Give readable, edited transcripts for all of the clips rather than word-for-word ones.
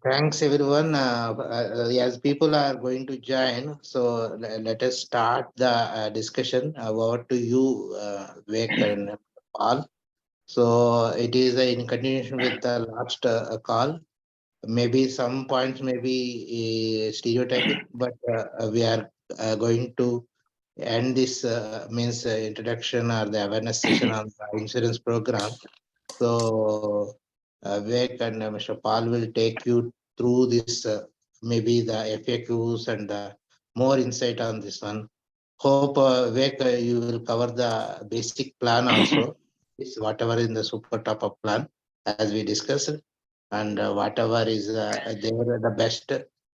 Thanks everyone. As people are going to join, so let us start the discussion. Over to you, Vivek and Paul. So it is in continuation with the last call. Maybe some points may be stereotypic, but we are going to end this means introduction or the awareness session on the insurance program. So, Vivek and Mr. Paul will take you through this, maybe the FAQs and more insight on this one. Hope, Vivek, you will cover the basic plan also, is whatever in the super top-up plan, as we discussed, and whatever is there the best,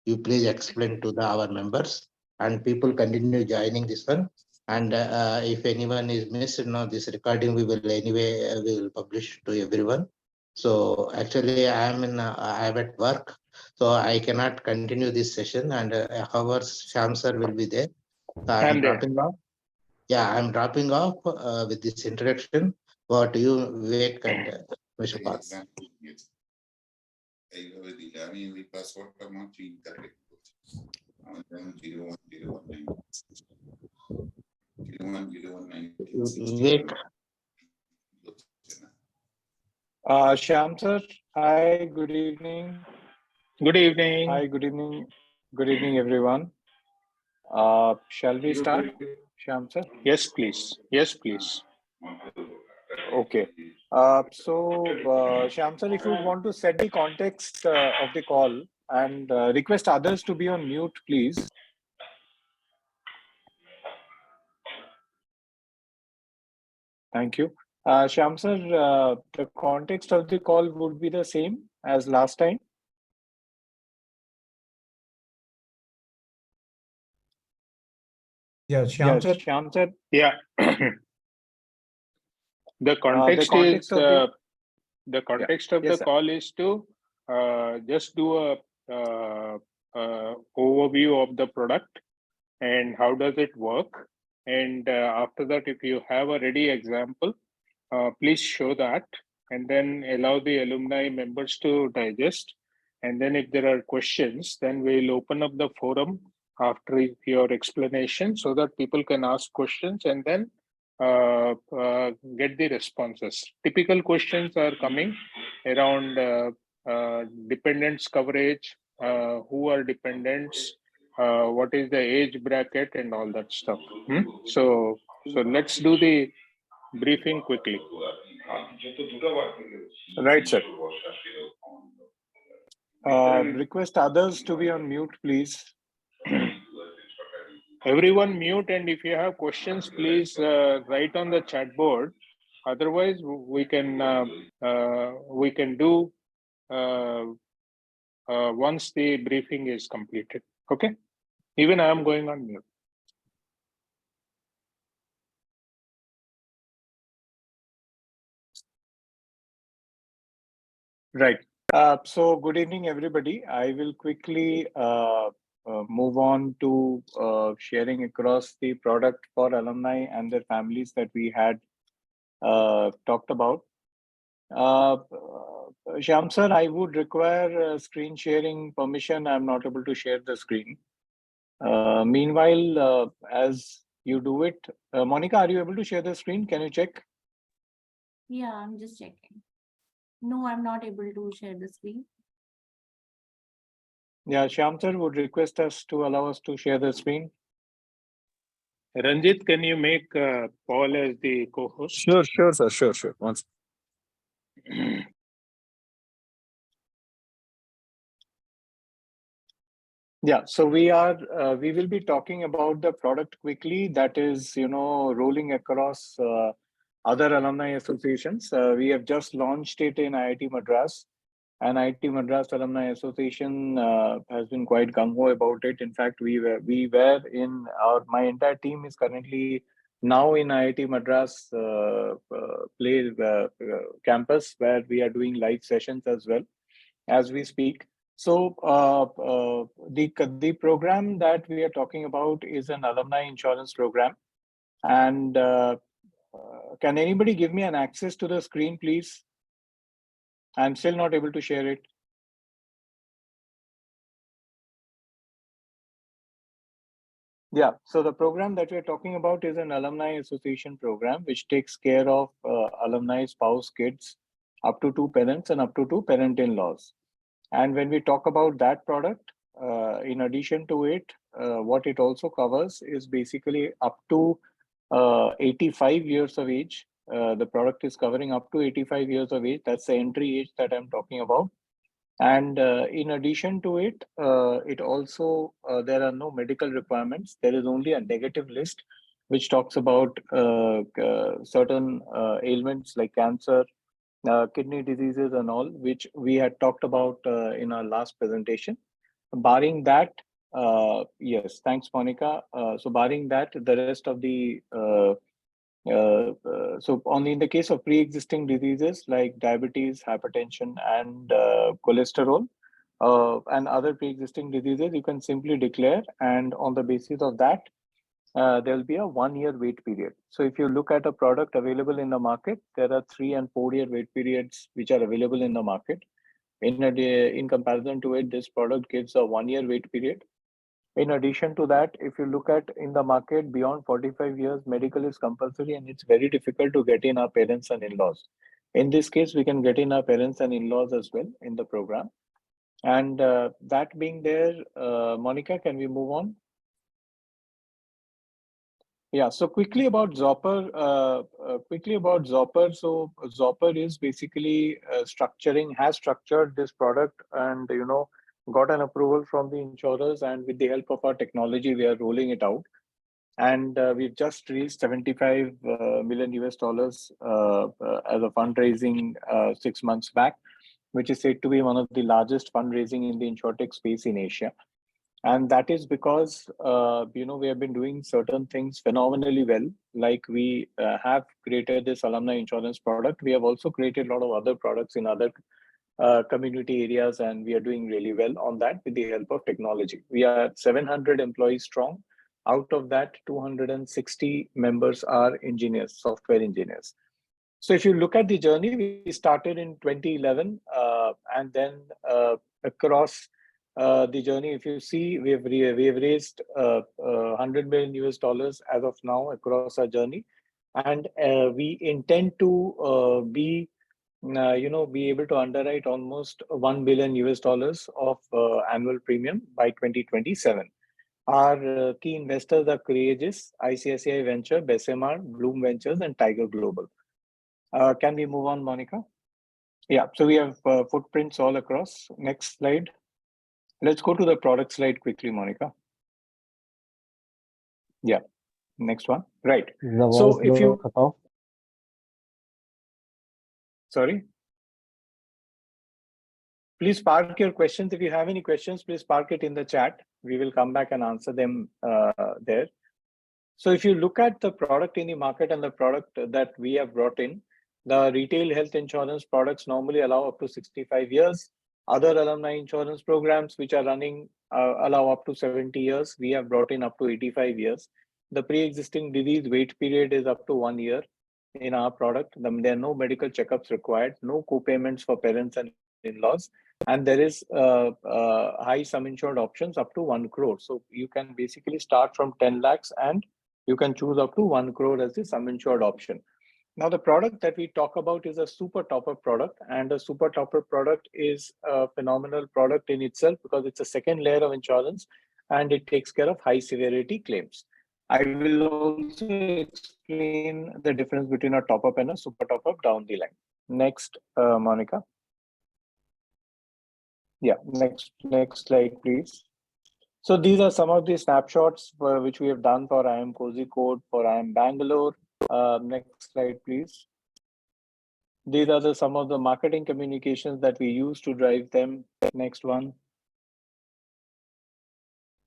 you please explain to our members, and people continue joining this one. And if anyone is missed, this recording we will anyway we will publish to everyone. So actually, I am at work, so I cannot continue this session. And however, Sham sir will be there. So I'm I'm there. dropping off. Yeah, I'm dropping off with this introduction. What you, Vivek and Mr. Paul. আমি ওই পাসওয়ার্ডটা মাত্র internet করছি আমার যেমন Vivek. Shyam sir, hi, good evening. Good evening. Hi, good evening. Good evening, everyone. Shall we start, Shyam sir? Yes, please. Yes, please. Okay. So, Shyam sir, if you want to set the context of the call and request others to be on mute, please. Thank you. Shyam sir, the context of the call would be the same as last time. Yeah, Shyam sir. Shyam sir. Yeah. The context of the call is to just do a overview of the product and how does it work. And after that, if you have a ready example, please show that and then allow the alumni members to digest. And then if there are questions, then we'll open up the forum after your explanation so that people can ask questions and then get the responses. Typical questions are coming around dependents coverage, who are dependents, what is the age bracket and all that stuff. So let's do the briefing quickly. Right, sir. Request others to be on mute, please. Everyone mute, and if you have questions, please write on the chat board. Otherwise, we can do once the briefing is completed. Okay. Even I am going on mute. Right. So good evening, everybody. I will quickly move on to sharing across the product for alumni and their families that we had talked about. Shyam sir, I would require screen sharing permission. I'm not able to share the screen. Meanwhile, as you do it, Monica, are you able to share the screen? Can you check? Yeah, I'm just checking. No, I'm not able to share the screen. Yeah, Shyam sir would request us to allow us to share the screen. Ranjit, can you make Paul as the co-host? Sure, sir. Sure. Once. Yeah, so we will be talking about the product quickly. That is, rolling across other alumni associations. We have just launched it in IIT Madras, and IIT Madras Alumni Association has been quite gung-ho about it. In fact, my entire team is currently now in IIT Madras campus, where we are doing live sessions as well as we speak. So the program that we are talking about is an alumni insurance program. And can anybody give me an access to the screen, please? I'm still not able to share it. Yeah, so the program that we're talking about is an alumni association program, which takes care of alumni spouse kids up to two parents and up to two parent-in-laws. And when we talk about that product, in addition to it, what it also covers is basically up to 85 years of age. The product is covering up to 85 years of age. That's the entry age that I'm talking about. And in addition to it, it also, there are no medical requirements. There is only a negative list, which talks about certain ailments like cancer, kidney diseases and all, which we had talked about in our last presentation. Barring that, yes, thanks, Monica. So barring that, the rest of the so only in the case of pre-existing diseases like diabetes, hypertension, and cholesterol, and other pre-existing diseases, you can simply declare, and on the basis of that, there will be a 1-year wait period. So if you look at a product available in the market, there are 3 and 4-year wait periods which are available in the market. In comparison to it, this product gives a 1-year wait period. In addition to that, if you look at in the market beyond 45 years, medical is compulsory and it's very difficult to get in our parents and in-laws. In this case, we can get in our parents and in-laws as well in the program. And that being there, Monica, can we move on? Yeah, so quickly about Zopper. So Zopper is basically has structured this product and, got an approval from the insurers, and with the help of our technology, we are rolling it out. And we've just raised 75 million US dollars as a fundraising 6 months back, which is said to be one of the largest fundraising in the InsureTech space in Asia. And that is because, we have been doing certain things phenomenally well. Like we have created this alumni insurance product. We have also created a lot of other products in other community areas, and we are doing really well on that with the help of technology. We are 700 employees strong. Out of that, 260 members are engineers, software engineers. So if you look at the journey, we started in 2011, and then across the journey, if you see, we have raised 100 million US dollars as of now across our journey, and we intend to be able to underwrite almost 1 billion US dollars of annual premium by 2027. Our key investors are Courageous, ICICI Venture, Bessemer, Bloom Ventures, and Tiger Global. Can we move on, Monica? Yeah, so we have footprints all across. Next slide. Let's go to the product slide quickly, Monica. Yeah, next one. Right. So if you cut off. Sorry. Please park your questions. If you have any questions, please park it in the chat. We will come back and answer them there. So if you look at the product in the market and the product that we have brought in, the retail health insurance products normally allow up to 65 years. Other alumni insurance programs which are running allow up to 70 years. We have brought in up to 85 years. The pre-existing disease wait period is up to 1 year in our product. There are no medical checkups required, no co-payments for parents and in-laws, and there is high sum insured options up to 1 crore. So you can basically start from 10 lakhs and you can choose up to 1 crore as the sum insured option. Now, the product that we talk about is a super topper product, and a super topper product is a phenomenal product in itself because it's a second layer of insurance and it takes care of high severity claims. I will also explain the difference between a top up and a super top up down the line. Next, Monica. Yeah, next slide, please. So these are some of the snapshots which we have done for IIM Kozhikode, for IIM Bangalore. Next slide, please. These are some of the marketing communications that we use to drive them. Next one.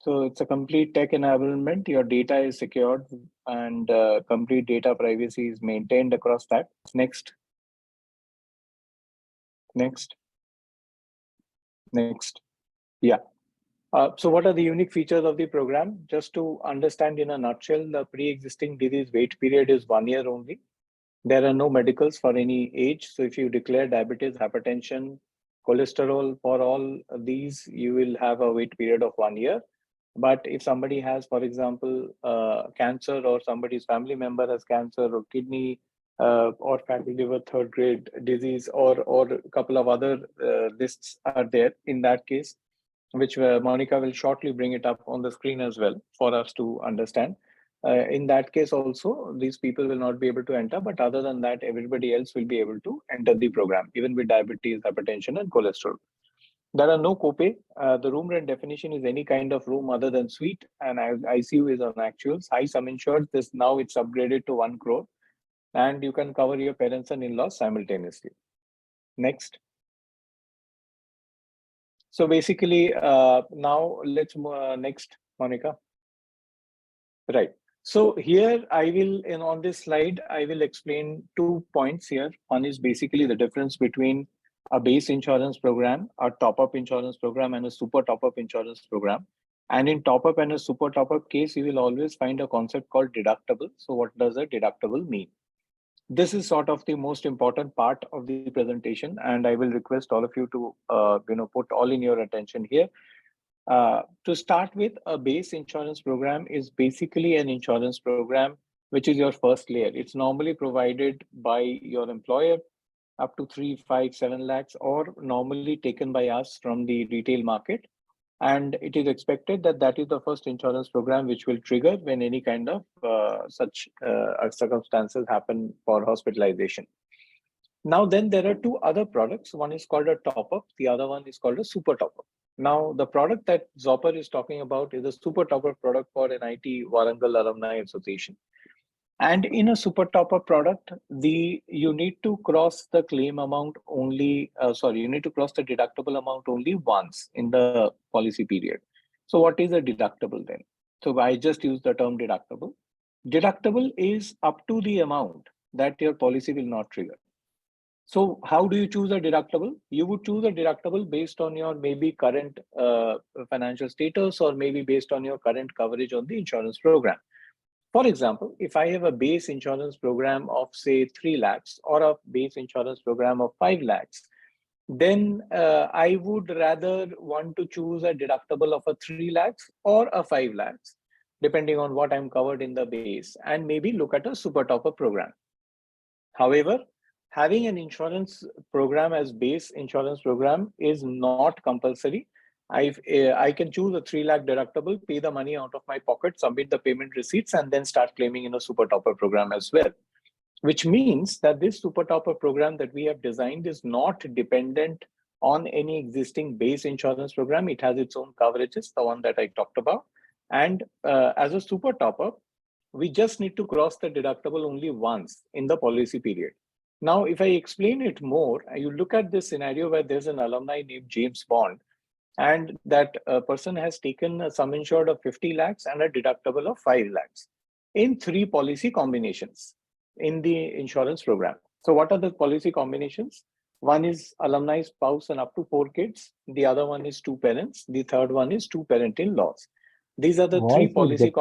So it's a complete tech enablement. Your data is secured and complete data privacy is maintained across that. Next. Yeah. So what are the unique features of the program? Just to understand in a nutshell, the pre-existing disease wait period is 1 year only. There are no medicals for any age. So if you declare diabetes, hypertension, cholesterol, for all these, you will have a wait period of 1 year. But if somebody has, for example, cancer, or somebody's family member has cancer or kidney or fatty liver third grade disease, or a couple of other lists are there in that case, which Monica will shortly bring it up on the screen as well for us to understand. In that case also, these people will not be able to enter, but other than that, everybody else will be able to enter the program, even with diabetes, hypertension, and cholesterol. There are no copay. The room rent definition is any kind of room other than suite, and ICU is on actuals. High sum insured, this now it's upgraded to 1 crore, and you can cover your parents and in-laws simultaneously. Next. So basically, now let's next, Monica. Right. So here I will, on this slide, I will explain 2 points here. One is basically the difference between a base insurance program, a top-up insurance program, and a super top-up insurance program. And in top-up and a super top-up case, you will always find a concept called deductible. So what does a deductible mean? This is sort of the most important part of the presentation, and I will request all of you to put all in your attention here. To start with, a base insurance program is basically an insurance program which is your first layer. It's normally provided by your employer up to 3, 5, 7 lakhs, or normally taken by us from the retail market. And it is expected that that is the first insurance program which will trigger when any kind of such circumstances happen for hospitalization. Now, then there are 2 other products. One is called a top-up. The other one is called a super top-up. Now, the product that Zopper is talking about is a super top-up product for NIT Warangal Alumni Association. And in a super top-up product, you need to cross the claim amount only, you need to cross the deductible amount only once in the policy period. So what is a deductible then? So I just use the term deductible. Deductible is up to the amount that your policy will not trigger. So how do you choose a deductible? You would choose a deductible based on your maybe current financial status, or maybe based on your current coverage on the insurance program. For example, if I have a base insurance program of say 3 lakhs or a base insurance program of 5 lakhs, then I would rather want to choose a deductible of a 3 lakhs or a 5 lakhs, depending on what I'm covered in the base, and maybe look at a super topper program. However, having an insurance program as base insurance program is not compulsory. I can choose a 3 lakh deductible, pay the money out of my pocket, submit the payment receipts, and then start claiming in a super topper program as well. Which means that this super topper program that we have designed is not dependent on any existing base insurance program. It has its own coverages, the one that I talked about. And as a super topper, we just need to cross the deductible only once in the policy period. Now, if I explain it more, you look at this scenario where there's an alumni named James Bond, and that person has taken a sum insured of 50 lakhs and a deductible of 5 lakhs in 3 policy combinations in the insurance program. So what are the policy combinations? One is alumni spouse and up to 4 kids. The other one is 2 parents. The third one is 2 parent-in-laws. These are the 3 policy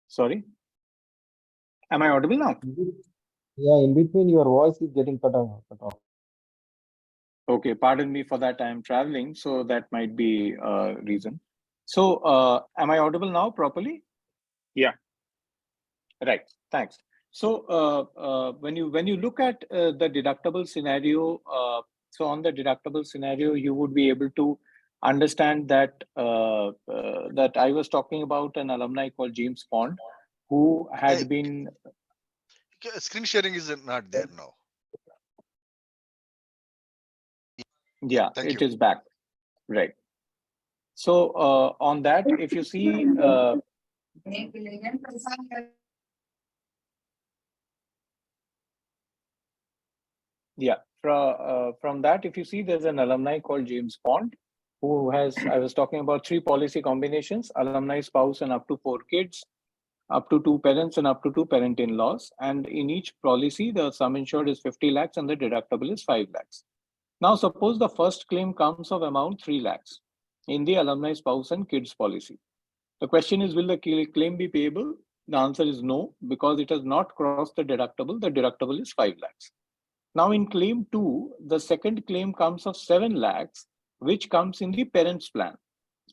Sorry? Am I audible now? Yeah, in between your voice is getting cut off. Okay, pardon me for that. I am traveling, so that might be a reason. So am I audible now properly? Yeah. Right, thanks. So when you look at the deductible scenario, so on the deductible scenario, you would be able to understand that that I was talking about an alumni called James Bond, who had been. Screen sharing is not there now. Yeah, Thank it you. is back. Right. So on that, if you see. Yeah, from that, if you see, there's an alumni called James Bond, who has, I was talking about 3 policy combinations: alumni spouse and up to 4 kids, up to 2 parents and up to 2 parent-in-laws. And in each policy, the sum insured is 50 lakhs and the deductible is 5 lakhs. Now, suppose the first claim comes of amount 3 lakhs in the alumni spouse and kids policy. The question is, will the claim be payable? The answer is no, because it has not crossed the deductible. The deductible is 5 lakhs. Now in claim 2, the second claim comes of 7 lakhs which comes in the parent's plan.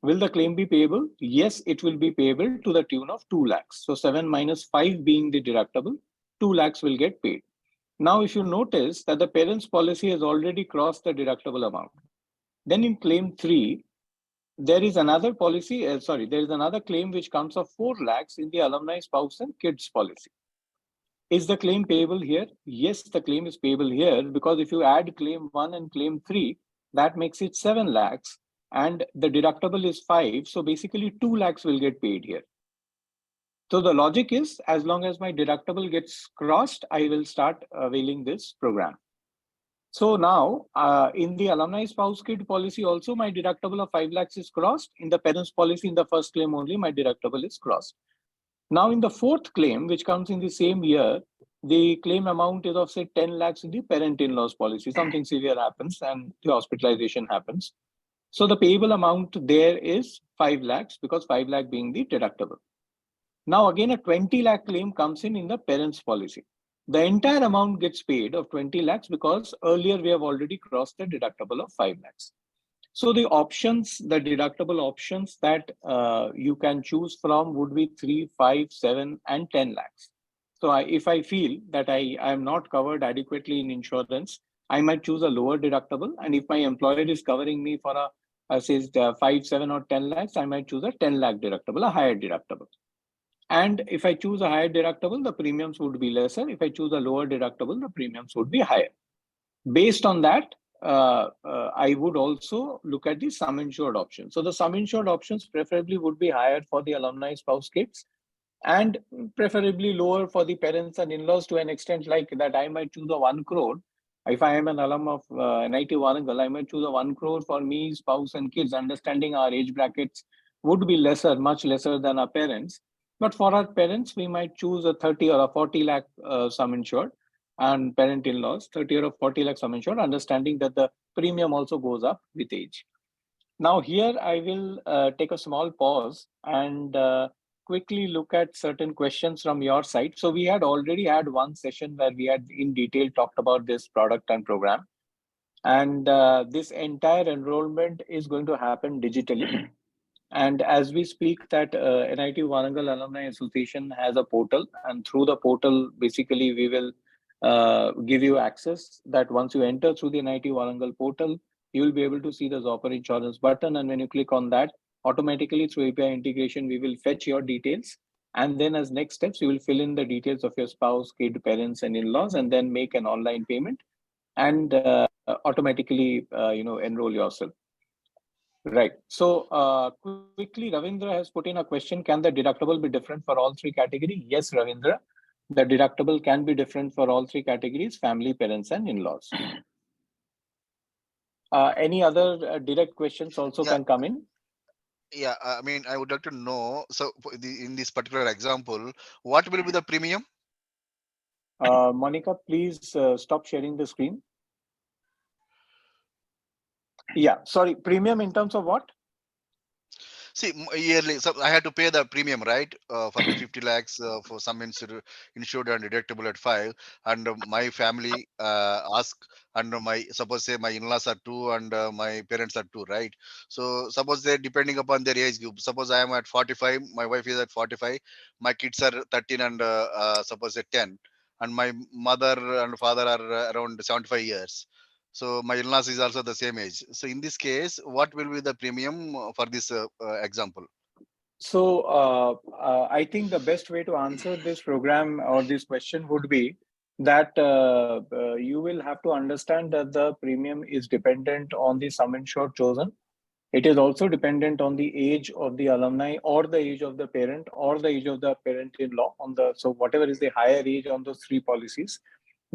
Will the claim be payable? Yes, it will be payable to the tune of 2 lakhs. So 7 minus 5 being the deductible, 2 lakhs will get paid. Now, if you notice that the parent's policy has already crossed the deductible amount, then in claim 3, there is another policy, there is another claim which comes of 4 lakhs in the alumni spouse and kids policy. Is the claim payable here? Yes, the claim is payable here, because if you add claim 1 and claim 3, that makes it 7 lakhs and the deductible is 5. So basically 2 lakhs will get paid here. So the logic is, as long as my deductible gets crossed, I will start availing this program. So now in the alumni spouse kid policy also, my deductible of 5 lakhs is crossed. In the parents policy, in the first claim only, my deductible is crossed. Now in the fourth claim, which comes in the same year, the claim amount is of say 10 lakhs in the parent-in-laws policy. Something severe happens and the hospitalization happens. So the payable amount there is 5 lakhs, because 5 lakh being the deductible. Now again, a 20 lakh claim comes in the parents policy. The entire amount gets paid of 20 lakhs because earlier we have already crossed the deductible of 5 lakhs. So the options, the deductible options that you can choose from would be 3, 5, 7, and 10 lakhs. So if I feel that I am not covered adequately in insurance, I might choose a lower deductible. And if my employer is covering me for say 5, 7, or 10 lakhs, I might choose a 10 lakh deductible, a higher deductible. And if I choose a higher deductible, the premiums would be lesser. If I choose a lower deductible, the premiums would be higher. Based on that, I would also look at the sum insured option. So the sum insured options preferably would be higher for the alumni spouse kids, and preferably lower for the parents and in-laws, to an extent like that I might choose a 1 crore. If I am an alum of NITWAA, I might choose a 1 crore for me, spouse, and kids, understanding our age brackets would be lesser, much lesser than our parents. But for our parents, we might choose a 30 or a 40 lakh sum insured, and parent in-laws 30 or 40 lakh sum insured, understanding that the premium also goes up with age. Now here I will take a small pause and quickly look at certain questions from your side. So we had already had one session where we had in detail talked about this product and program. And this entire enrollment is going to happen digitally. And as we speak, that NIT Warangal Alumni Association has a portal, and through the portal, basically, we will give you access that once you enter through the NIT Warangal portal, you will be able to see the Zopper insurance button. And when you click on that, automatically through API integration, we will fetch your details. And then as next steps, you will fill in the details of your spouse, kid, parents, and in-laws, and then make an online payment and automatically, enroll yourself. Right. So quickly, Ravindra has put in a question. Can the deductible be different for all 3 categories? Yes, Ravindra. The deductible can be different for all 3 categories: family, parents, and in-laws. Any other direct questions also Yeah. can come in? Yeah, I mean, I would like to know. So, in this particular example, what will be the premium? Monica, please stop sharing the screen. Yeah, sorry, premium in terms of what? See, yearly, so I had to pay the premium, right? For the 50 lakhs for some insured and deductible at 5. And my family ask, and suppose say my in-laws are 2 and my parents are 2, right? So suppose they depending upon their age group. Suppose I am at 45, my wife is at 45, my kids are 13 and suppose say 10, and my mother and father are around 75 years. So my in-laws is also the same age. So in this case, what will be the premium for this example? So I think the best way to answer this program or this question would be that you will have to understand that the premium is dependent on the sum insured chosen. It is also dependent on the age of the alumni, or the age of the parent, or the age of the parent-in-law, so whatever is the higher age on those 3 policies,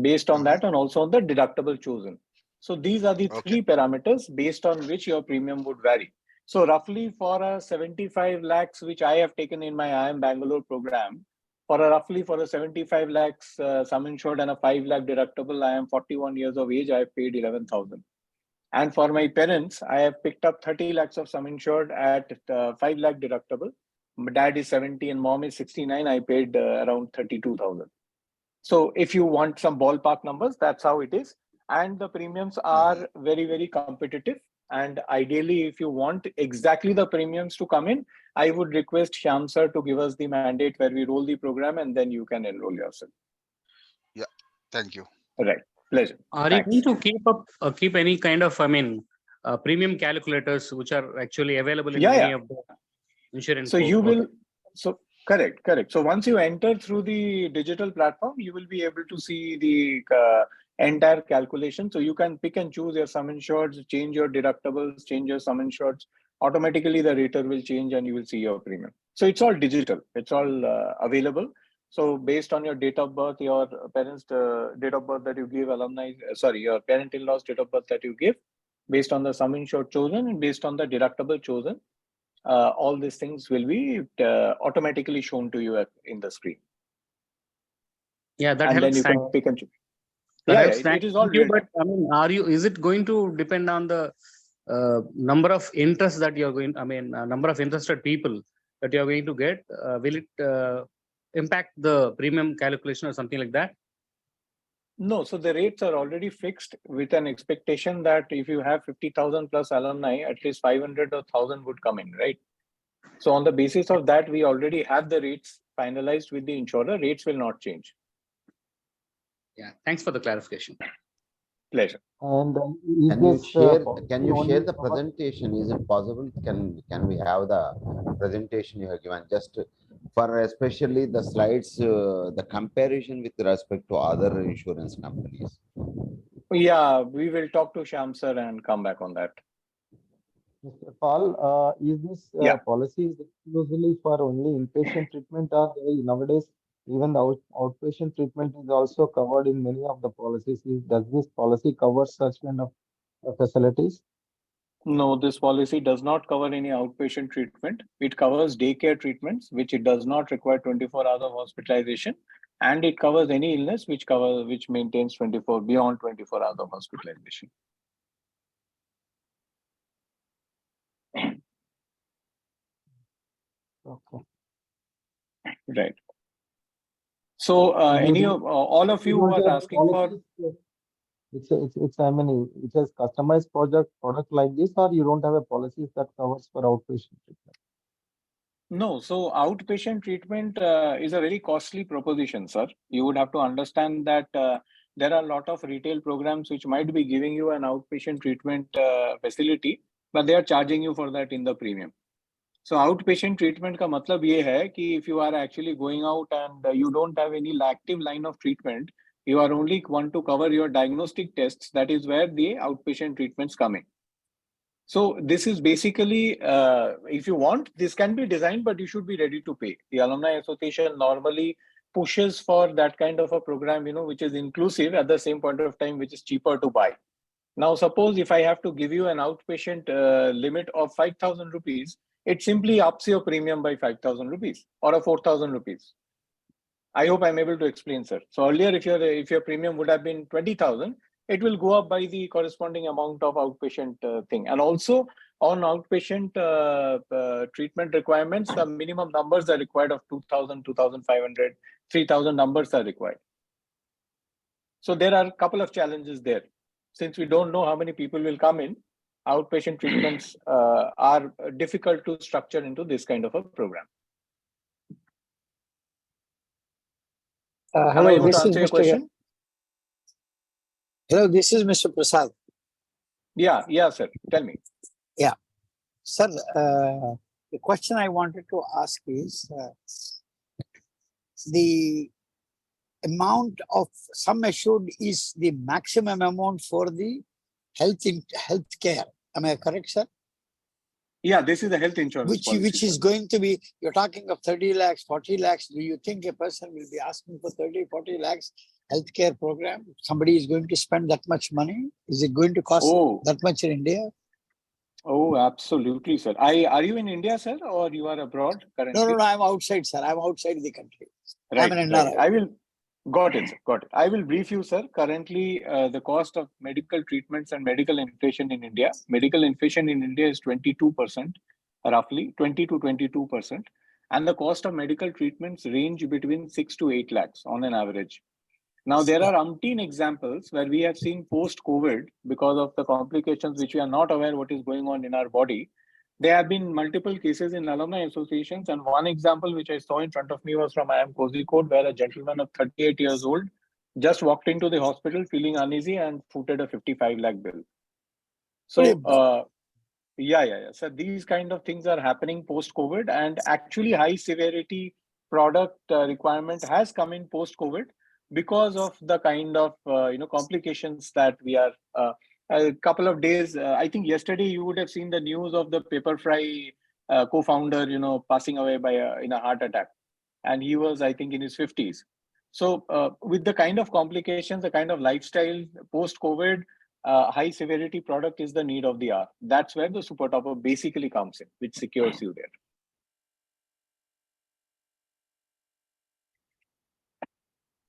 based on Mhm. that, and also on the deductible chosen. So these are the Okay. 3 parameters based on which your premium would vary. So roughly for a 75 lakhs, which I have taken in my IIM Bangalore program, for a 75 lakhs sum insured and a 5 lakh deductible, I am 41 years of age, I have paid 11,000. And for my parents, I have picked up 30 lakhs of sum insured at 5 lakh deductible. My dad is 70 and mom is 69. I paid around 32,000. So if you want some ballpark numbers, that's how it is. And the premiums Mhm. are very, very competitive. And ideally, if you want exactly the premiums to come in, I would request Shyam sir to give us the mandate where we roll the program, and then you can enroll yourself. Yeah, thank you. Right. Pleasure. Are Thanks. you going to keep any kind of, premium calculators which are actually available in many of the insurance? So you will, so correct. So once you enter through the digital platform, you will be able to see the entire calculation. So you can pick and choose your sum insureds, change your deductibles, change your sum insureds. Automatically, the rater will change and you will see your premium. So it's all digital. It's all available. So based on your date of birth, your parents' date of birth that you give, your parent-in-law's date of birth that you give, based on the sum insured chosen and based on the deductible chosen, all these things will be automatically shown to you in the screen. Yeah, that and helps. then you can pick and choose. It is all you, real but I mean, is it going to depend on the number of interests that you're going, number of interested people that you're going to get? Will it impact the premium calculation or something like that? No, so the rates are already fixed with an expectation that if you have 50,000 plus alumni, at least 500 or 1,000 would come in, right? So on the basis of that, we already have the rates finalized with the insurer. Rates will not change. Yeah, thanks for the clarification. Pleasure. And can you share the presentation? Is it possible? Can we have the presentation you have given, just for especially the slides, the comparison with respect to other insurance companies? Yeah, we will talk to Shyam sir and come back on that. Mr. Paul, is this policy usually for only inpatient treatment, or nowadays even the outpatient treatment is also covered in many of the policies? Does this policy cover such kind of facilities? No, this policy does not cover any outpatient treatment. It covers daycare treatments, which it does not require 24 hours of hospitalization, and it covers any illness which maintains beyond 24 hours of hospitalization. Okay. Right. So, all of you who are asking for. It's it has customized product like this, or you don't have a policy that covers for outpatient treatment? No, so outpatient treatment is a very costly proposition, sir. You would have to understand that there are a lot of retail programs which might be giving you an outpatient treatment facility, but they are charging you for that in the premium. So outpatient treatment का मतलब ये है कि if you are actually going out and you don't have any active line of treatment, you are only want to cover your diagnostic tests, that is where the outpatient treatments come in. So this is basically, if you want, this can be designed, but you should be ready to pay. The Alumni Association normally pushes for that kind of a program, which is inclusive at the same point of time, which is cheaper to buy. Now, suppose if I have to give you an outpatient limit of 5,000 rupees, it simply ups your premium by 5,000 rupees or 4,000 rupees. I hope I'm able to explain, sir. So earlier, if your premium would have been 20,000, it will go up by the corresponding amount of outpatient thing. And also on outpatient treatment requirements, the minimum numbers are required of 2,000, 2,500, 3,000 numbers are required. So there are a couple of challenges there. Since we don't know how many people will come in, outpatient treatments are difficult to structure into this kind of a program. Hello, this is Mr. Question? Hello, this is Mr. Prasad. Yeah, sir. Tell me. Yeah, sir. The question I wanted to ask is the amount of sum assured is the maximum amount for the health care. Am I correct, sir? Yeah, this is the health insurance policy, which is going to be, you're talking of 30 lakhs, 40 lakhs. Do you think a person will be asking for 30, 40 lakhs healthcare program? Somebody is going to spend that much money? Is it going to cost that much in India? Oh, absolutely, sir. Are you in India, sir, or you are abroad currently? No, I'm outside, sir. I'm outside the country. Right, I'm an NRI. I will. Got it, sir. Got it. I will brief you, sir. Currently, the cost of medical treatments and medical inflation in India, is 22%, roughly 20 to 22%. And the cost of medical treatments range between 6 to 8 lakhs on an average. Now, there are umpteen examples where we have seen post-COVID, because of the complications which we are not aware what is going on in our body. There have been multiple cases in alumni associations, and one example which I saw in front of me was from IIM Kozhikode, where a gentleman of 38 years old just walked into the hospital feeling uneasy and footed a 55 lakh bill. So, yeah. So these kind of things are happening post-COVID, and actually high severity product requirement has come in post-COVID because of the kind of complications that we are. A couple of days, I think yesterday you would have seen the news of the Pepperfry co-founder, passing away in a heart attack, and he was, I think, in his 50s. So with the kind of complications, the kind of lifestyle post-COVID, high severity product is the need of the hour. That's where the super topper basically comes in, which secures you there.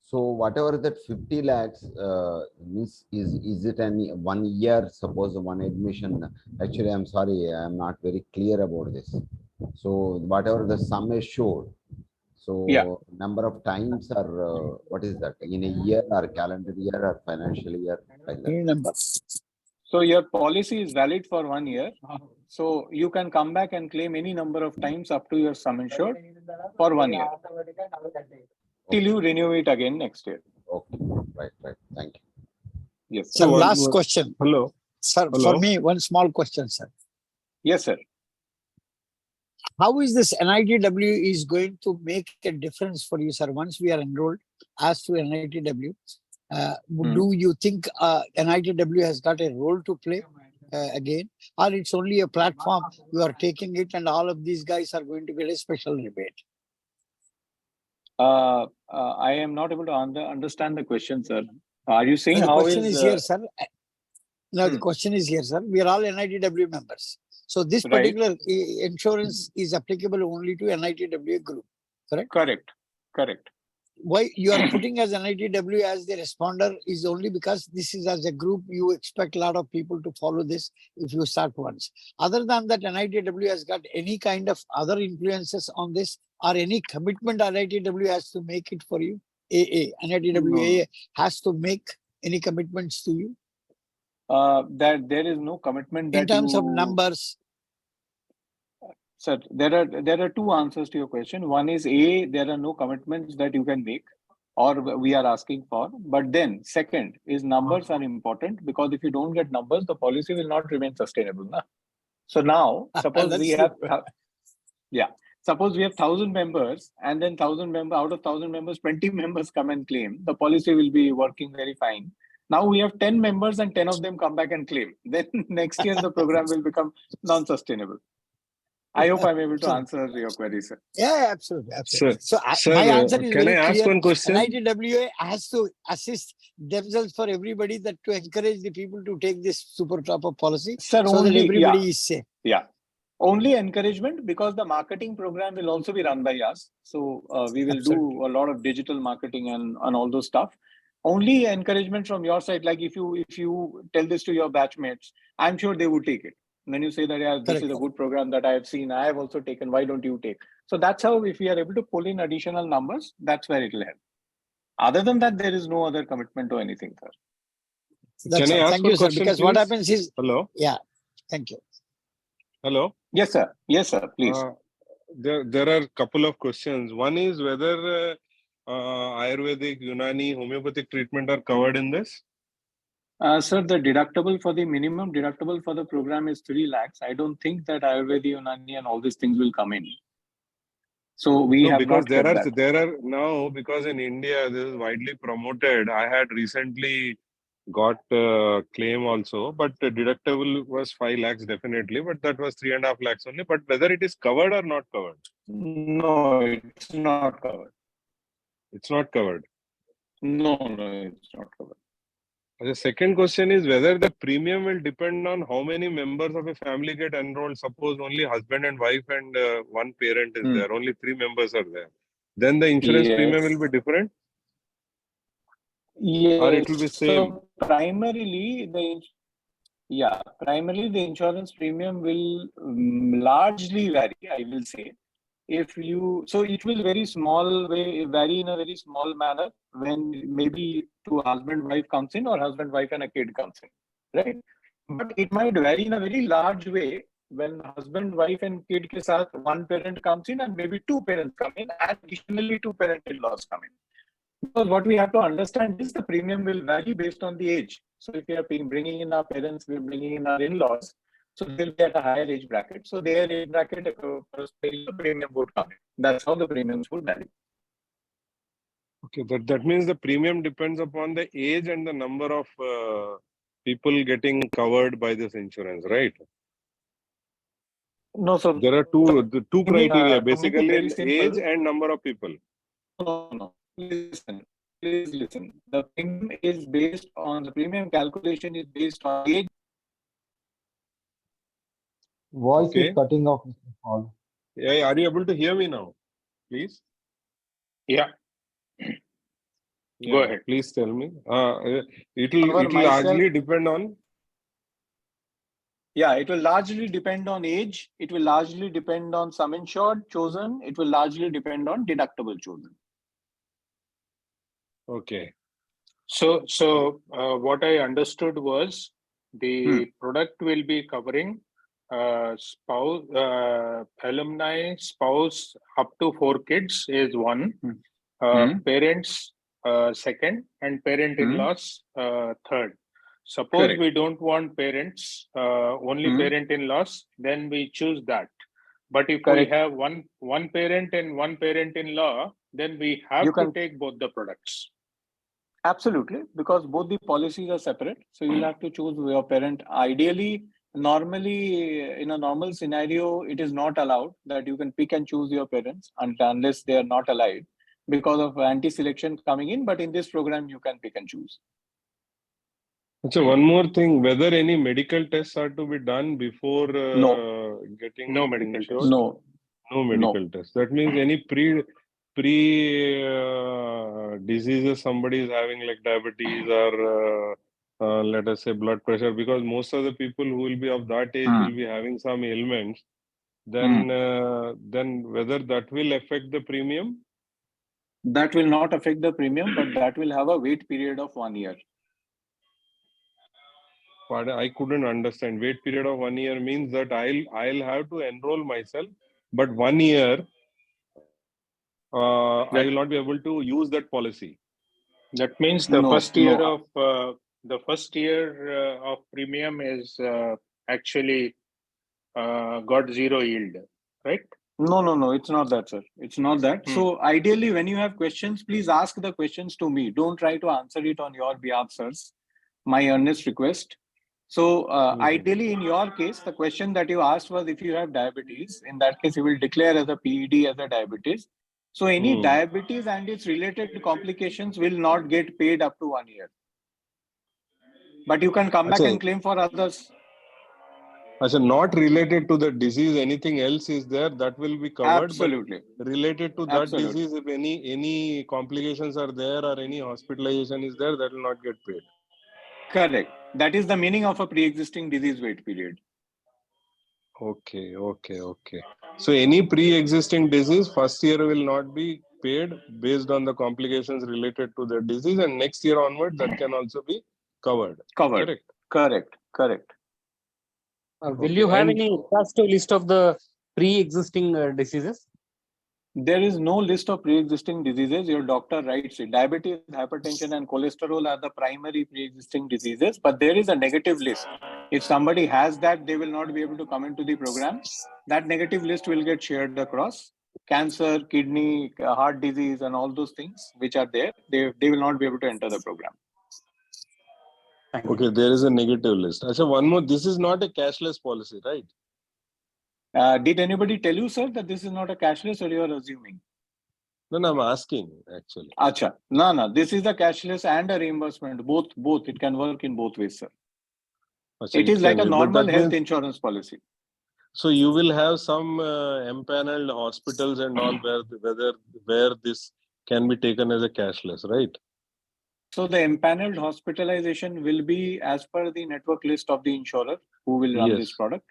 So whatever that 50 lakhs means, is it any 1 year, suppose one admission? Actually, I'm sorry, I'm not very clear about this. So whatever the sum is showed, so number of times or what is that, in a year or calendar year or financial year, like that? So your policy is valid for 1 year. So you can come back and claim any number of times up to your sum insured for 1 year. Till you renew it again next year. Okay, right. Thank you. Yes. So last question. Hello. Sir, for me, one small question, sir. Yes, sir. How is this NITW is going to make a difference for you, sir, once we are enrolled as to NITW? Do you think NITW has got a role to play again, or it's only a platform, you are taking it and all of these guys are going to get a special rebate? I am not able to understand the question, sir. Are you saying the how question is here, sir? No, the question is here, sir. We are all NITW members. So this particular insurance is applicable only to NITW group, correct? Correct. Why you are putting as NITW as the responder is only because this is as a group, you expect a lot of people to follow this if you start once. Other than that, NITW has got any kind of other influences on this, or any commitment NITW has to make it for you? NITW has to make any commitments to you? That there is no commitment that in terms of numbers. Sir, there are two answers to your question. One is there are no commitments that you can make or we are asking for. But then second is numbers are important, because if you don't get numbers, the policy will not remain sustainable. Na? So now, suppose we have, suppose we have 1,000 members, and then 1,000 members, out of 1,000 members, 20 members come and claim. The policy will be working very fine. Now we have 10 members and 10 of them come back and claim. Then next year the program will become non-sustainable. I hope I'm able to answer your query, sir. Yeah, absolutely. So sir, my answer is can very I ask clear. one question? NITWA has to assist themselves for everybody, that to encourage the people to take this super topper policy, sir, so that everybody is safe. Yeah. Only encouragement, because the marketing program will also be run by us. So we will do a lot of digital marketing and all those stuff. Only encouragement from your side, like if you tell this to your batchmates, I'm sure they would take it. When you say that, this is a good program that I have seen, I have also taken, why don't you take? So that's how, if we are able to pull in additional numbers, that's where it will help. Other than that, there is no other commitment to anything, sir. Can I ask thank you, sir, question, because please? what happens is... Hello? Yeah, thank you. Hello? Yes, sir. Yes, sir, please. There are a couple of questions. One is whether Ayurvedic, Unani, homeopathic treatment are covered in this? Sir, the deductible for the minimum deductible for the program is 3 lakhs. I don't think that Ayurveda, Unani and all these things will come in. So we have because not there are now, because in India this is widely promoted. I had recently got a claim also, but the deductible was 5 lakhs definitely, but that was 3.5 lakhs only. But whether it is covered or not covered? No, it's not covered. It's not covered. No, it's not covered. The second question is whether the premium will depend on how many members of a family get enrolled. Suppose only husband and wife and one parent is there, only 3 members are there. Then the insurance premium will be different? Yes. Or it will be same? So primarily the insurance premium will largely vary, I will say. if you, so it will very small way, vary in a very small manner when maybe two husband, wife comes in or husband, wife and a kid comes in, right? But it might vary in a very large way when husband, wife and kid ke saath one parent comes in and maybe two parents come in and additionally two parent-in-laws come in. Because what we have to understand is the premium will vary based on the age. So if we are bringing in our parents, we're bringing in our in-laws, so they'll be at a higher age bracket. So their age bracket, the premium would come in. That's how the premiums would vary. Okay, that means the premium depends upon the age and the number of people getting covered by this insurance, right? No, so there are two criteria, to make it basically very simple, age and number of people. No. Please listen. The premium is based on, the premium calculation is based on age. Voice Okay. is cutting off, Mr. Paul. Yeah, are you able to hear me now? Please. Yeah. Yeah, Go ahead. please tell me. It will largely depend on. Yeah, it will largely depend on age. It will largely depend on sum insured chosen. It will largely depend on deductible chosen. Okay. So what I understood was the product will be covering spouse, alumni, spouse up to 4 kids is one, parents second, and parent-in-laws third. Suppose Correct. we don't want parents, only parent-in-laws, then we choose that. But if Correct. we have one parent and one parent-in-law, then we have to take both the products. Absolutely, because both the policies are separate. So you'll have to choose your parent. Ideally, normally, in a normal scenario, it is not allowed that you can pick and choose your parents unless they are not alive because of anti-selection coming in. But in this program, you can pick and choose. So one more thing, whether any medical tests are to be done before getting no medical insured? No medical tests. That means any pre diseases somebody is having, like diabetes or let us say blood pressure, because most of the people who will be of that age will be having some ailments, then whether that will affect the premium? That will not affect the premium, but that will have a wait period of 1 year. Pardon, I couldn't understand. Wait period of 1 year means that I'll have to enroll myself, but 1 year I will not be able to use that policy. That means the first year of premium is actually got zero yield, right? No, it's not that, sir. It's not that. So ideally, when you have questions, please ask the questions to me. Don't try to answer it on your behalf, sirs. My earnest request. So ideally, in your case, the question that you asked was if you have diabetes. In that case, you will declare as a PED as a diabetes. So any diabetes and its related complications will not get paid up to 1 year. But you can come back and claim for others. So not related to the disease, anything else is there that will be covered. Absolutely. But related to that disease, if any complications are there or any hospitalization is there, that will not get paid. Correct. That is the meaning of a pre-existing disease wait period. Okay. So any pre-existing disease, first year will not be paid based on the complications related to the disease, and next year onward that can also be covered. Correct. Will you have any list of the pre-existing diseases? There is no list of pre-existing diseases. Your doctor writes it. Diabetes, hypertension, and cholesterol are the primary pre-existing diseases, but there is a negative list. If somebody has that, they will not be able to come into the program. That negative list will get shared across. Cancer, kidney, heart disease, and all those things which are there, they will not be able to enter the program. Okay, there is a negative list. So one more, this is not a cashless policy, right? Did anybody tell you, sir, that this is not a cashless, or you are assuming? No, I'm asking actually. Acha. No. This is a cashless and a reimbursement. Both. It can work in both ways, sir. Achha, it is like a normal health insurance policy. So you will have some empaneled hospitals and all where this can be taken as a cashless, right? So the empaneled hospitalization will be as per the network list of the insurer who will run this product.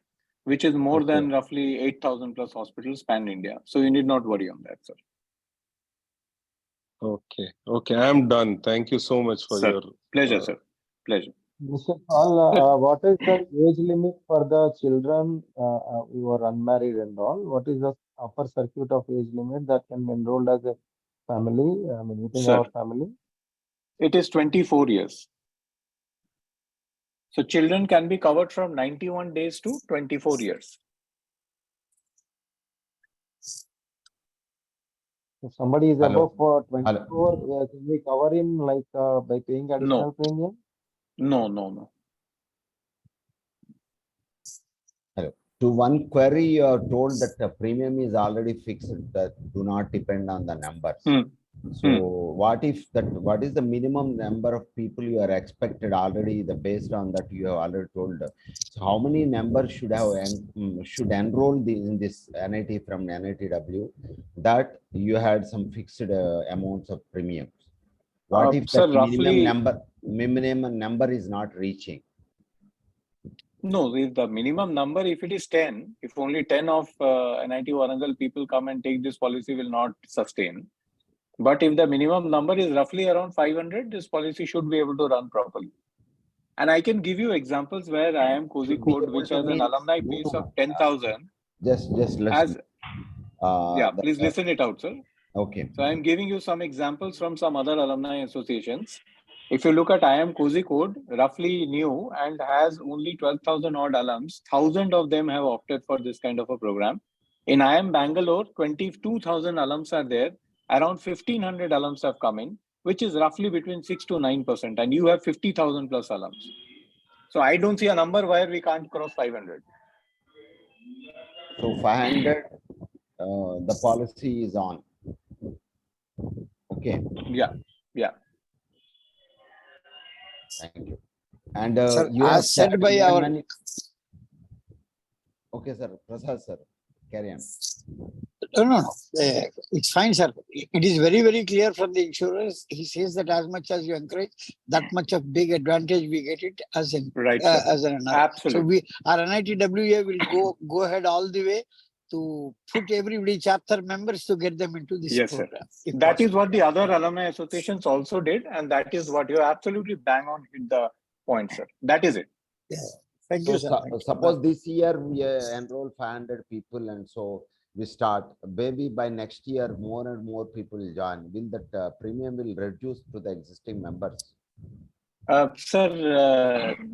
which is more than roughly 8,000 plus hospitals pan India. So you need not worry on that, sir. Okay. Okay. I'm done. Thank you so much for your pleasure, sir. Pleasure. Mr. Paul, what is the age limit for the children who are unmarried and all? What is the upper circuit of age limit that can be enrolled as a family, I mean, within our family? It is 24 years. So children can be covered from 91 days to 24 years. If somebody is above 24, can we cover him like by paying additional premium? No. Hello. To one query, you are told that the premium is already fixed, that do not depend on the numbers. So what is the minimum number of people you are expected already, based on that you have already told? So how many members should enroll in this NIT from NITW, that you had some fixed amounts of premiums? What if that minimum number is not reaching? No, if the minimum number, if it is 10, if only 10 of NIT Warangal people come and take this policy, will not sustain. But if the minimum number is roughly around 500, this policy should be able to run properly. And I can give you examples where IIM Kozhikode, which has an alumni base of 10,000. Just listen. Please listen it out, sir. Okay. So I'm giving you some examples from some other alumni associations. If you look at IIM Kozhikode, roughly new and has only 12,000 odd alums, 1,000 of them have opted for this kind of a program. In IIM Bangalore, 22,000 alums are there. Around 1,500 alums have come in, which is roughly between 6 to 9%. And you have 50,000 plus alums. So I don't see a number where we can't cross 500. So 500, the policy is on. Okay. Yeah. Thank you. And sir, you as said by our... Okay, sir. Prasad, sir. Carry on. No. It's fine, sir. It is very, very clear from the insurers. He says that as much as you encourage, that much of big advantage we get it as an Absolutely. So our NITWA will go ahead all the way to put everybody chapter members to get them into this program. That is what the other alumni associations also did, and that is what you absolutely bang on hit the point, sir. That is it. Yeah. Thank you, sir. Suppose this year we enroll 500 people, and so we start. Maybe by next year, more and more people will join. Will that premium will reduce to the existing members? Sir,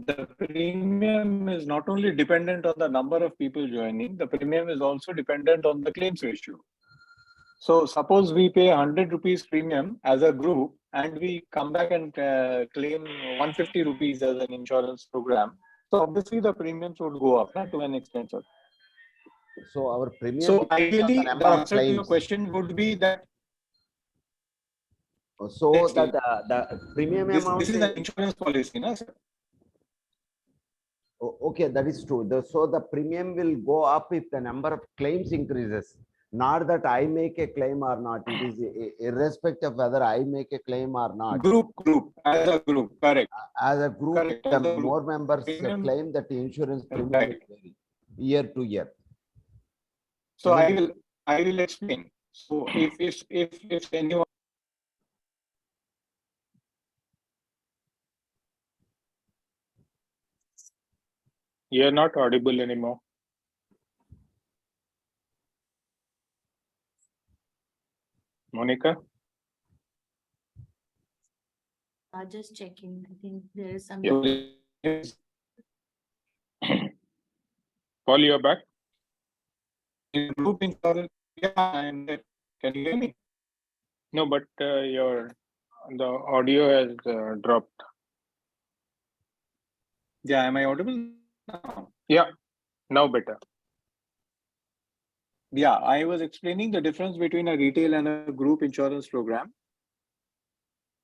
the premium is not only dependent on the number of people joining, the premium is also dependent on the claims ratio. So suppose we pay 100 rupees premium as a group and we come back and claim 150 rupees as an insurance program. So obviously the premiums would go up to an extent, sir. So our premium. So ideally, the answer to your question would be that. So that the premium amount. This is an insurance policy, no, sir? Okay, that is true. So the premium will go up if the number of claims increases. Not that I make a claim or not. It is irrespective of whether I make a claim or not. Group, as a group, correct. As a group, correct. the more members claim that the insurance premium will vary year to year. So I will explain. So if anyone. You're not audible anymore. Monica? Just checking. I think there is some. Paul, you're back? Group insurance. Yeah, I'm there. Can you hear me? No, but the audio has dropped. Yeah, am I audible now? Yeah, now better. Yeah, I was explaining the difference between a retail and a group insurance program.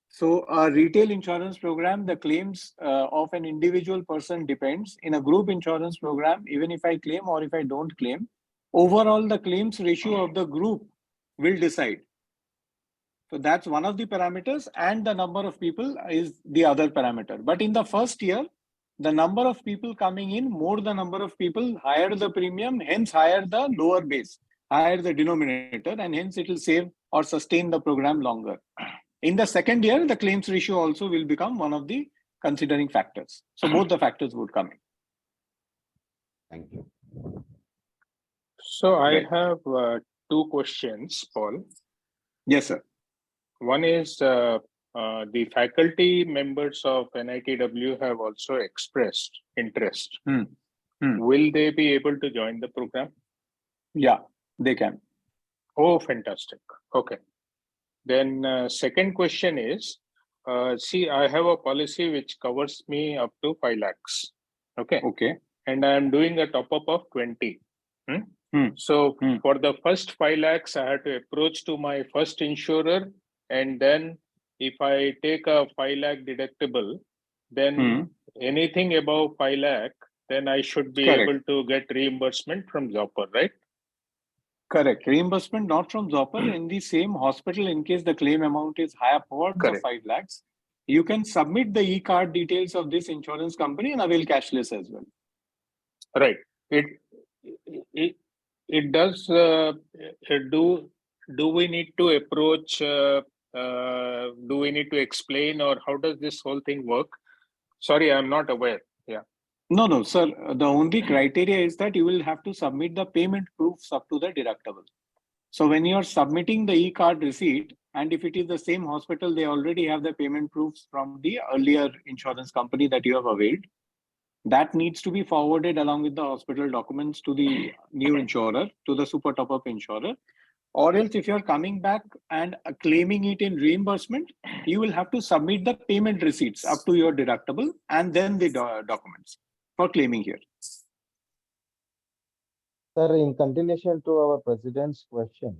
So a retail insurance program, the claims of an individual person depends. In a group insurance program, even if I claim or if I don't claim, overall the claims ratio of the group will decide. So that's one of the parameters, and the number of people is the other parameter. But in the first year, the number of people coming in, more the number of people, higher the premium, hence higher the lower base, higher the denominator, and hence it will save or sustain the program longer. In the second year, the claims ratio also will become one of the considering factors. So both the factors would come in. Thank you. So I have two questions, Paul. Yes, sir. One is the faculty members of NITW have also expressed interest. Will they be able to join the program? Yeah, they can. Oh, fantastic. Okay. Then second question is, see, I have a policy which covers me up to 5 lakhs. Okay. Okay. And I am doing a top up of 20. So for the first 5 lakhs, I had to approach to my first insurer. And then if I take a 5 lakh deductible, then anything above 5 lakh, then I should be able to get reimbursement from Zopper, right? Correct. Reimbursement not from Zopper in the same hospital in case the claim amount is higher upwards of 5 lakhs. You can submit the e-card details of this insurance company and avail cashless as well. Right. It does. Do we need to approach? Do we need to explain, or how does this whole thing work? Sorry, I'm not aware. Yeah. No, sir. The only criteria is that you will have to submit the payment proofs up to the deductible. So when you are submitting the e-card receipt, and if it is the same hospital, they already have the payment proofs from the earlier insurance company that you have availed. That needs to be forwarded along with the hospital documents to the new insurer, to the super top-up insurer. Or else if you're coming back and claiming it in reimbursement, you will have to submit the payment receipts up to your deductible and then the documents for claiming here. Sir, in continuation to our president's question,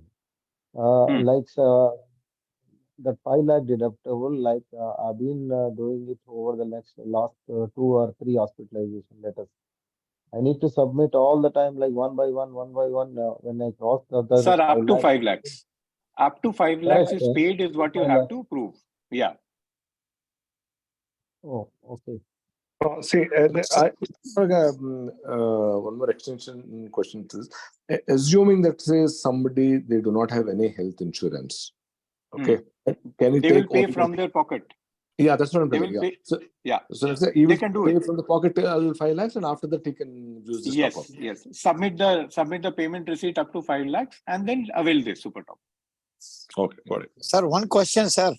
that 5 lakh deductible, I've been doing it over the last 2 or 3 hospitalization letters. I need to submit all the time, like one by one, when I cross the Sir, up 5 to lakhs. 5 lakhs. Up to 5 lakhs is paid is what you have to prove. Yeah. Oh, okay. See, one more extension question to this. Assuming that says somebody they do not have any health insurance, okay, can you they will pay from their pocket? Yeah, that's what I'm telling you. So let's say he will pay from the pocket 5 lakhs, and after that he can use this top up. Yes. Submit the payment receipt up to 5 lakhs, and then avail this super top. Okay, got it. Sir, one question, sir.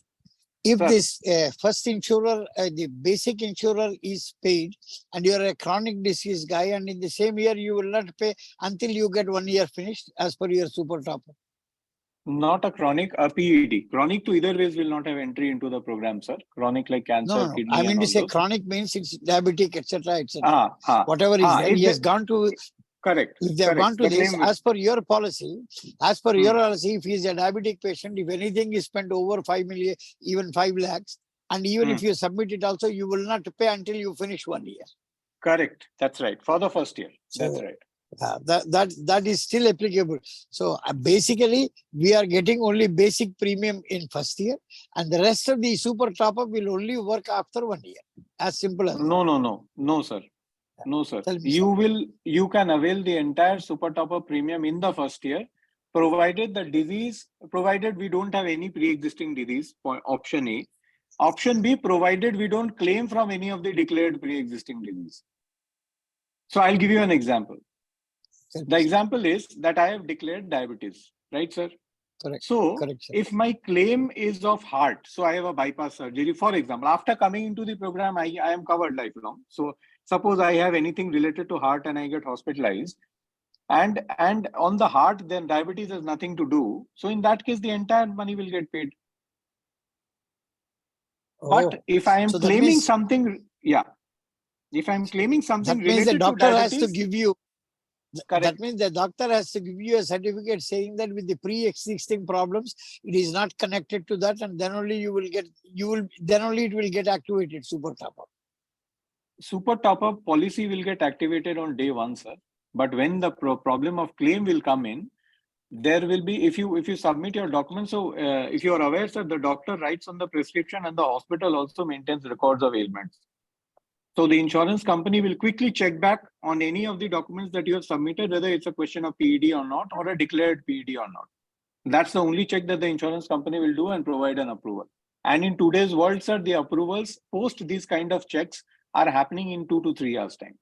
If this first insurer, the basic insurer is paid, and you are a chronic disease guy, and in the same year you will not pay until you get 1 year finished as per your super top. Not a chronic, a PED. Chronic to either ways will not have entry into the program, sir. Chronic like cancer, kidney. I mean to say chronic means it's diabetic, etc., etc. Whatever is there, he has gone to. Correct. If they have gone to this, as per your policy, if he is a diabetic patient, if anything is spent over 5 million, even 5 lakhs, and even if you submit it also, you will not pay until you finish 1 year. Correct. That's right. For the first year. That's right. That is still applicable. So basically, we are getting only basic premium in first year, and the rest of the super top up will only work after 1 year. As simple as No, sir. No, sir. You can avail the entire super top up premium in the first year, provided we don't have any pre-existing disease. Option A. Option B, provided we don't claim from any of the declared pre-existing disease. So I'll give you an example. The example is that I have declared diabetes, right, sir? Correct. So correct, sir. if my claim is of heart, so I have a bypass surgery, for example, after coming into the program, I am covered lifelong. So suppose I have anything related to heart and I get hospitalized, and on the heart, then diabetes has nothing to do. So in that case, the entire money will get paid. But if I am claiming something, if I'm claiming something related to diabetes, that means the doctor has to give you. That means the doctor has to give you a certificate saying that with the pre-existing problems, it is not connected to that, and then only it will get activated. Super top up. Super top up policy will get activated on day 1, sir. But when the problem of claim will come in, there will be, if you submit your documents. So if you are aware, sir, the doctor writes on the prescription, and the hospital also maintains records of ailments. So the insurance company will quickly check back on any of the documents that you have submitted, whether it's a question of PED or not, or a declared PED or not. That's the only check that the insurance company will do and provide an approval. And in today's world, sir, the approvals post these kind of checks are happening in 2 to 3 hours time.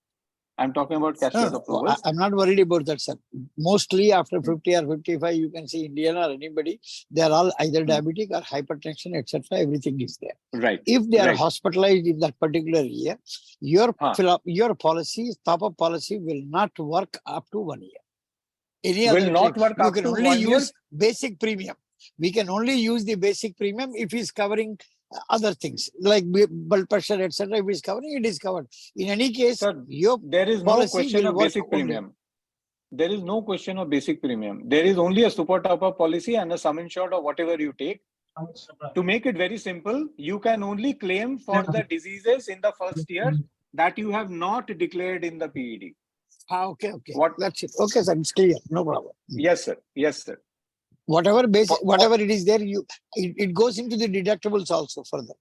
I'm talking about cashless approvals. I'm not worried about that, sir. Mostly after 50 or 55, you can see Indian or anybody, they're all either diabetic or hypertension, etc. Everything is there. Right. If they are hospitalized in that particular year, your policy, top-up policy will not work up to 1 year. Any Will other not claim, work you up can to only 1 year? use basic premium. We can only use the basic premium if it's covering other things like blood pressure, etc. If it's covering, it is covered. In any case, sir, your there is no question of basic premium. There is no question of basic premium. There is only a super top-up policy and a sum insured or whatever you take. To make it very simple, you can only claim for the diseases in the first year that you have not declared in the PED. Okay. That's it. Okay, sir, it's clear. No problem. Yes, sir. Yes, sir. Whatever basic, whatever it is there, it goes into the deductibles also further.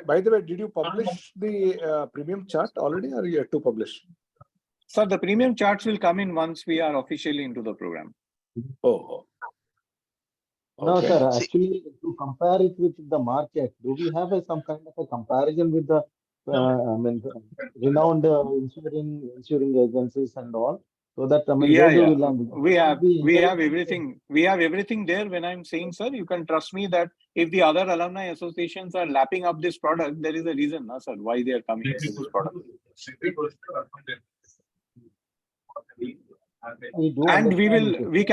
By the way, did you publish the premium chart already, or you have to publish? Sir, the premium charts will come in once we are officially into the program. No, sir. Actually, to compare it with the market, do we have some kind of a comparison with the renowned insuring agencies and all? So that We have everything. We have everything there. When I'm saying, sir, you can trust me that if the other alumni associations are lapping up this product, there is a reason, sir, why they are coming into this product. And we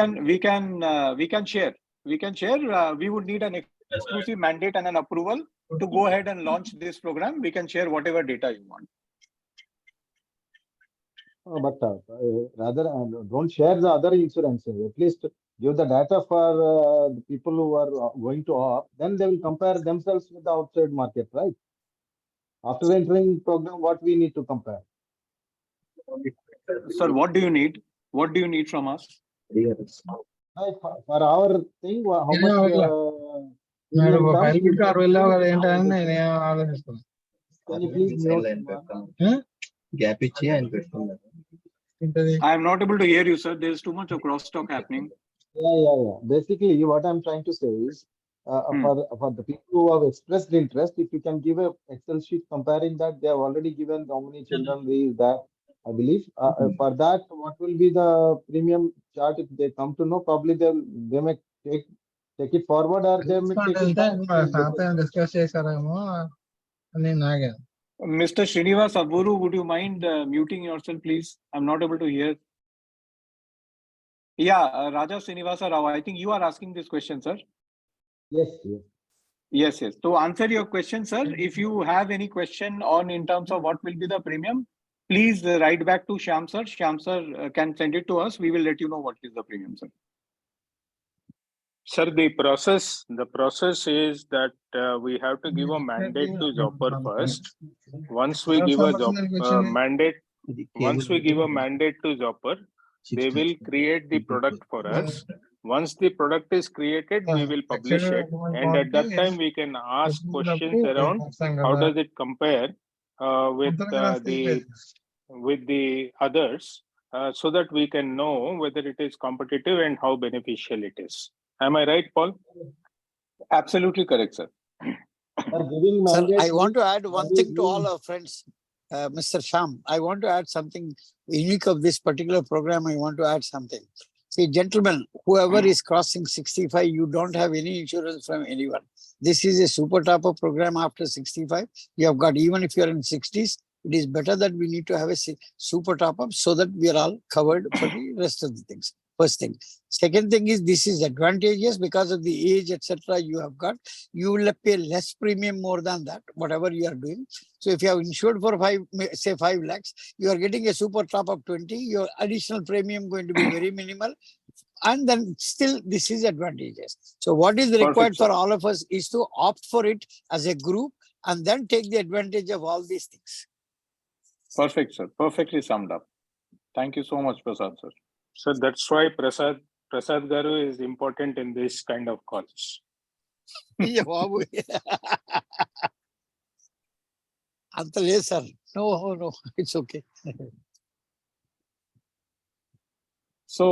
can share. We would need an exclusive mandate and an approval to go ahead and launch this program. We can share whatever data you want. But rather, don't share the other insurances. At least give the data for the people who are going to opt. Then they will compare themselves with the outside market, right? After entering program, what we need to compare? Sir, what do you need? What do you need from us? For our thing, how much? Can you please mute? I am not able to hear you, sir. There is too much of crosstalk happening. Yeah. Basically, what I'm trying to say is, for the people who have expressed interest, if you can give a Excel sheet comparing that, they have already given how many children that, I believe. For that, what will be the premium chart if they come to know? Probably they may take it forward, or they may take it back. Mr. Srinivas Aburu, would you mind muting yourself, please? I'm not able to hear. Yeah, Raja Srinivasa Rao, I think you are asking this question, sir. Yes. To answer your question, sir, if you have any question on in terms of what will be the premium, please write back to Shyam sir. Shyam sir can send it to us. We will let you know what is the premium, sir. Sir, the process is that we have to give a mandate to Zopper first. Once we give a mandate to Zopper, they will create the product for us. Once the product is created, we will publish it, and at that time we can ask questions around how does it compare with the others, so that we can know whether it is competitive and how beneficial it is. Am I right, Paul? Absolutely correct, sir. Sir, I want to add one thing to all our friends. Mr. Shyam, I want to add something unique of this particular program. I want to add something. See, gentlemen, whoever is crossing 65, you don't have any insurance from anyone. This is a super top-up program after 65. You have got, even if you're in 60s, it is better that we need to have a super top-up so that we are all covered for the rest of the things. First thing. Second thing is, this is advantageous because of the age, etc. you have got. You will pay less premium more than that, whatever you are doing. So if you have insured for 5 lakhs, you are getting a super top-up 20. Your additional premium going to be very minimal. And then still this is advantageous. So what is required for all of us is to opt for it as a group and then take the advantage of all these things. Perfect, sir. Perfectly summed up. Thank you so much, Prasad, sir. So that's why Prasad Garu is important in this kind of calls. Anta లేదు sir. No, it's okay. So,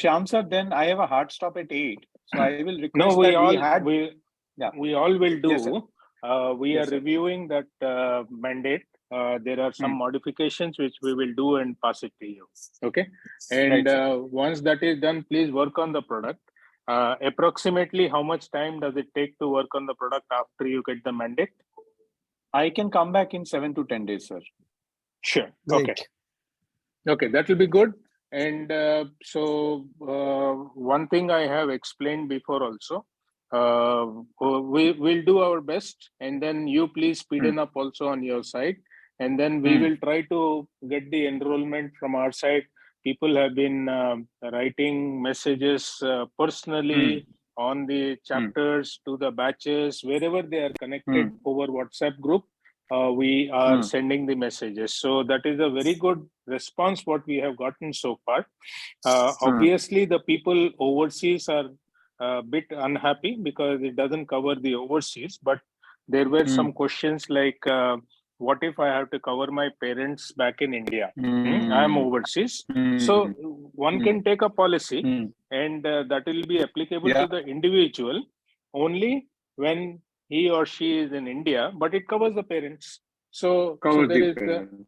Shyam sir, then I have a hard stop at 8. So I will request No, that we all will do. Yes, sir. We Yes, are sir. reviewing that mandate. There are some modifications which we will do and pass it to you. Okay. And Right, sir. once that is done, please work on the product. Approximately how much time does it take to work on the product after you get the mandate? I can come back in 7 to 10 days, sir. Sure. Great. Okay. Okay, that will be good. And so one thing I have explained before also, we will do our best, and then you please speeden up also on your side, and then we will try to get the enrollment from our side. People have been writing messages personally on the chapters to the batches, wherever they are connected over WhatsApp group. We are sending the messages. So that is a very good response what we have gotten so far. Obviously, the people overseas are a bit unhappy because it doesn't cover the overseas, but there were some questions like, what if I have to cover my parents back in India? I'm overseas. So one can take a policy and that will be applicable to the individual only when he or she is in India, but it covers the parents. So there is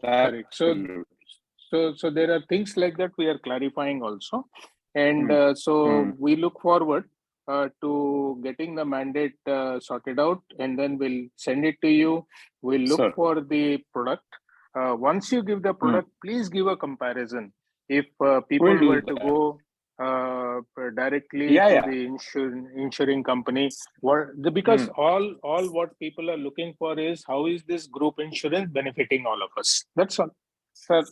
correct. So there are things like that we are clarifying also, and so we look forward to getting the mandate sorted out, and then we'll send it to you. We'll look for the product. Once you give the product, please give a comparison. If people We'll do were to that. go directly Yeah, to yeah. the insuring company, because all what people are looking for is how is this group insurance benefiting all of us. That's all. Sir,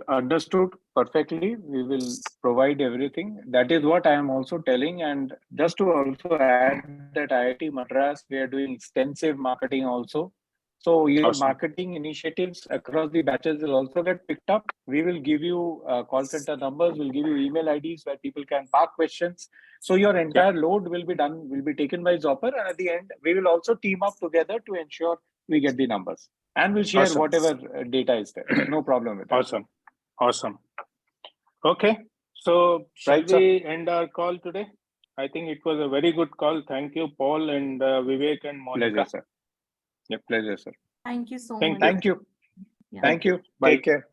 understood perfectly. We will provide everything. That is what I am also telling. And just to also add that IIT Madras, we are doing extensive marketing also. So your Awesome. marketing initiatives across the batches will also get picked up. We will give you call center numbers, we'll give you email IDs where people can park questions. So your entire load will be done, will be taken by Zopper. And at the end, we will also team up together to ensure we get the numbers. And we'll share Awesome. whatever data is there. No problem with that. Awesome. Okay. So shall we end our call today? I think it was a very good call. Thank you, Paul and Vivek and Monica. Pleasure, sir. Yeah, pleasure, sir. Thank you so Thank much. you. Thank you. Yeah. Thank you. Take care.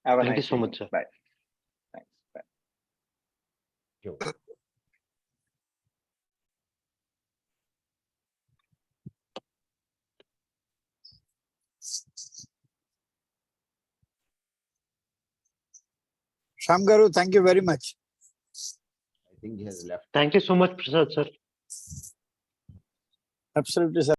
Have a Thank nice you so much, evening. sir. Bye. Thanks. Bye. Shyam Garu, thank you very much. I think he has left. Thank you so much, Prasad, sir. Absolutely, sir.